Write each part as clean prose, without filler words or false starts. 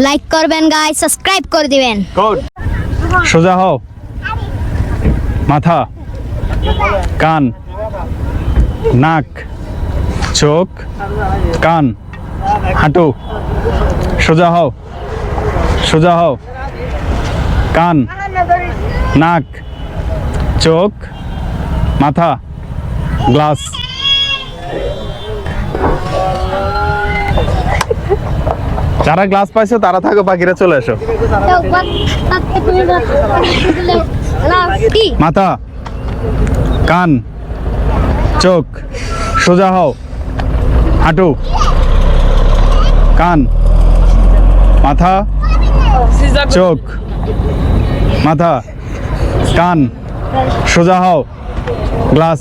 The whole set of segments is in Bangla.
লাইক করবেন গাইস, সাবস্ক্রাইব করে দিবেন। গুড। সোজা হও। মাথা, কান, নাক, চোখ, কান, হাঁটু। সোজা হও। সোজা হও। কান, নাক, চোখ, মাথা, গ্লাস। যারা গ্লাস পাইছো তারা থাকো, বাকিরা চলে এসো। মাথা, কান, চোখ। সোজা হও। হাঁটু, কান, মাথা, চোখ, মাথা, কান। সোজা হও। গ্লাস।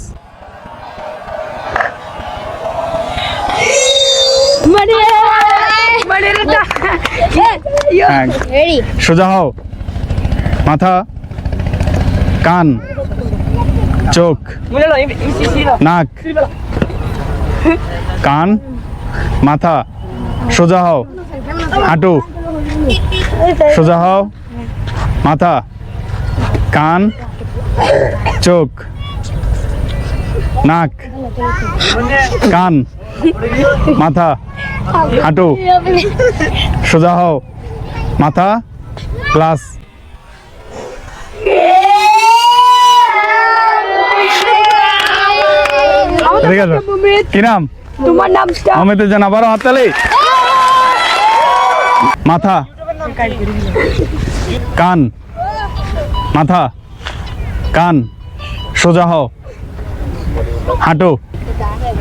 রেডি। সোজা হও। মাথা, কান, চোখ, নাক, কান, মাথা। সোজা হও। হাঁটু। সোজা হও। মাথা, কান, চোখ, নাক, কান, মাথা, হাঁটু। সোজা হও। মাথা, গ্লাস। ঠিক আছে, কি নাম তোমার নাম? অমিতের জন্য আবারও হাততালি। মাথা, কান, মাথা, কান। সোজা হও। হাঁটু।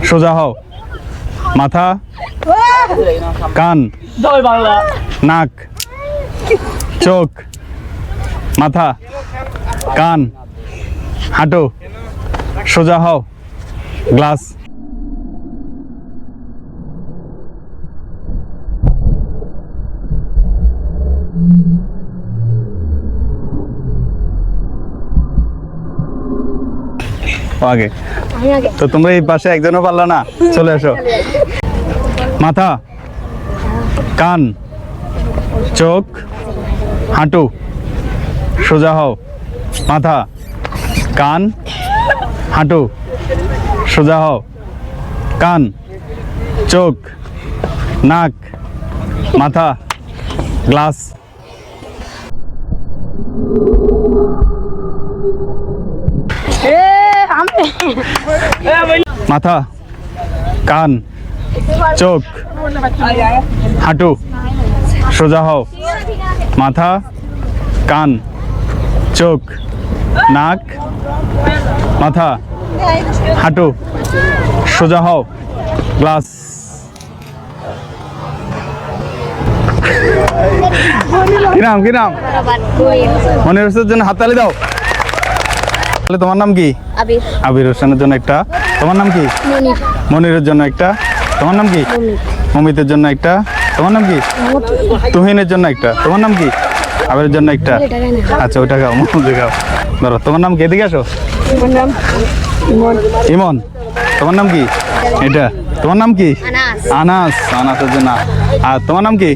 সোজা হও। মাথা, কান, নাক, চোখ, মাথা, কান, হাঁটু। সোজা হও। গ্লাস। আগে তো তোমরা এই পাশে একজনও পারলা না, চলে এসো। মাথা, কান, চোখ, হাঁটু। সোজা হও। মাথা, কান, হাঁটু। সোজা হও। কান, চোখ, নাক, মাথা, গ্লাস। মাথা, কান, চোখ, হাঁটু। সোজা হও। মাথা, কান, চোখ, নাক, মাথা, হাঁটু। সোজা হও। গ্লাস। কি নাম? কি নাম? মনির হোসেনের জন্য হাততালি দাও। তাহলে তোমার নাম কি? আবির। আবির হোসেনের জন্য একটা। তোমার নাম কি? মনির। মনিরের জন্য একটা। তোমার নাম কি? মমিতের জন্য একটা। তোমার নাম কি? তুহিনের জন্য একটা। তোমার নাম কি? আবিরের জন্য একটা। আচ্ছা, ওইটা খাও, মমতে খাও। ধরো, তোমার নাম কি? এদিকে আসো। ইমন। তোমার নাম কি? এটা। তোমার নাম কি? আনাস। আনাস। আনাসের জন্য। আর তোমার নাম কি?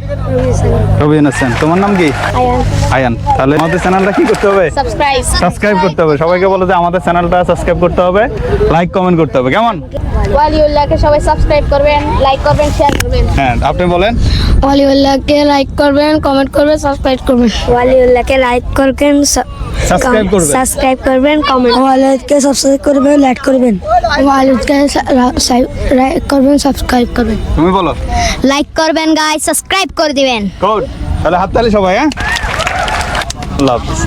রবিন হোসেন। তোমার নাম কি? আয়ান। আয়ান। তাহলে আমাদের চ্যানেলটা কি করতে হবে? সাবস্ক্রাইব। সাবস্ক্রাইব করতে হবে। সবাইকে বলো যে আমাদের চ্যানেলটা সাবস্ক্রাইব করতে হবে, লাইক কমেন্ট করতে হবে। কেমন? ওয়ালিউল্লাহকে সবাই সাবস্ক্রাইব করবেন, লাইক করবেন, শেয়ার করবেন। হ্যাঁ, আপনি বলেন। ওয়ালিউল্লাহকে লাইক করবেন, কমেন্ট করবেন, সাবস্ক্রাইব করবেন। ওয়ালিউল্লাহকে লাইক করবেন, সাবস্ক্রাইব করবেন। সাবস্ক্রাইব করবেন, কমেন্ট। ওয়ালিউল্লাহকে সাবস্ক্রাইব করবেন, লাইক করবেন। ওয়ালিউল্লাহকে লাইক করবেন, সাবস্ক্রাইব করবেন। তুমি বলো। লাইক করবেন গাইস, সাবস্ক্রাইব করে দিবেন। গুড। তাহলে হাততালি সবাই। হ্যাঁ, আল্লাহ হাফেজ।